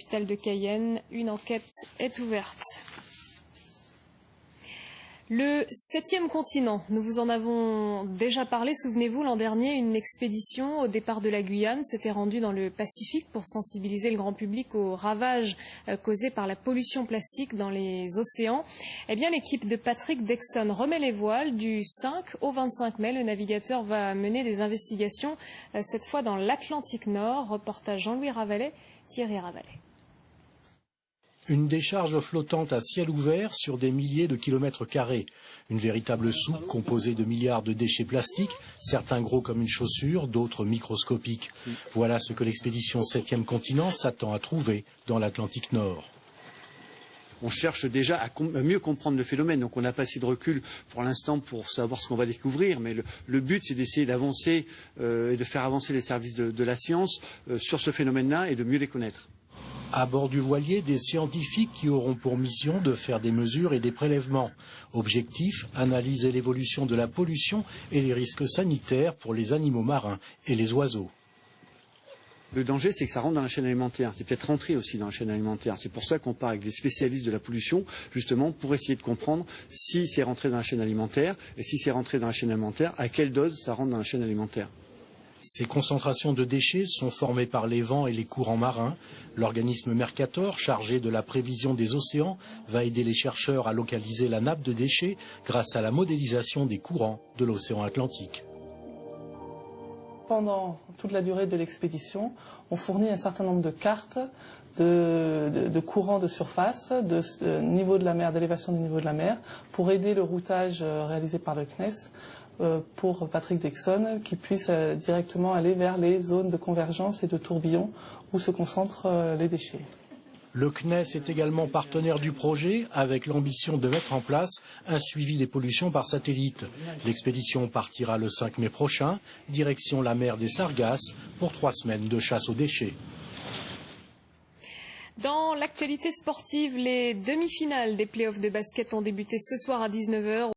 l'hôpital de Cayenne. Une enquête est ouverte. Le 7e continent, nous vous en avons déjà parlé, souvenez-vous, l'an dernier, une expédition au départ de la Guyane s'était rendue dans le Pacifique pour sensibiliser le grand public aux ravages causés par la pollution plastique dans les océans. Eh bien, l'équipe de Patrick Dexon remet les voiles. Du 5 au 25 mai, le navigateur va mener des investigations, cette fois dans l'Atlantique Nord. Reportage Jean-Louis Ravalet, Thierry Ravalet. Une décharge flottante à ciel ouvert sur des milliers de kilomètres carrés. Une véritable soupe composée de milliards de déchets plastiques, certains gros comme une chaussure, d'autres microscopiques. Voilà ce que l'expédition 7e continent s'attend à trouver dans l'Atlantique Nord. On cherche déjà à mieux comprendre le phénomène, donc on n'a pas assez de recul pour l'instant pour savoir ce qu'on va découvrir, mais le but c'est d'essayer d'avancer et de faire avancer les services de la science sur ce phénomène-là et de mieux les connaître. À bord du voilier, des scientifiques qui auront pour mission de faire des mesures et des prélèvements. Objectif, analyser l'évolution de la pollution et les risques sanitaires pour les animaux marins et les oiseaux. Le danger, c'est que ça rentre dans la chaîne alimentaire. C'est peut-être rentré aussi dans la chaîne alimentaire. C'est pour ça qu'on part avec des spécialistes de la pollution, justement, pour essayer de comprendre si c'est rentré dans la chaîne alimentaire, et si c'est rentré dans la chaîne alimentaire, à quelle dose ça rentre dans la chaîne alimentaire. Ces concentrations de déchets sont formées par les vents et les courants marins. L'organisme Mercator, chargé de la prévision des océans, va aider les chercheurs à localiser la nappe de déchets grâce à la modélisation des courants de l'océan Atlantique. Pendant toute la durée de l'expédition, on fournit un certain nombre de cartes de courants de surface, de niveau de la mer, d'élévation du niveau de la mer, pour aider le routage réalisé par le CNES pour Patrick Dexon, qui puisse directement aller vers les zones de convergence et de tourbillons où se concentrent les déchets. Le CNES est également partenaire du projet avec l'ambition de mettre en place un suivi des pollutions par satellite. L'expédition partira le 5 mai prochain, direction la mer des Sargasses, pour 3 semaines de chasse aux déchets. Dans l'actualité sportive, les demi-finales des playoffs de basket ont débuté ce soir à 19 h.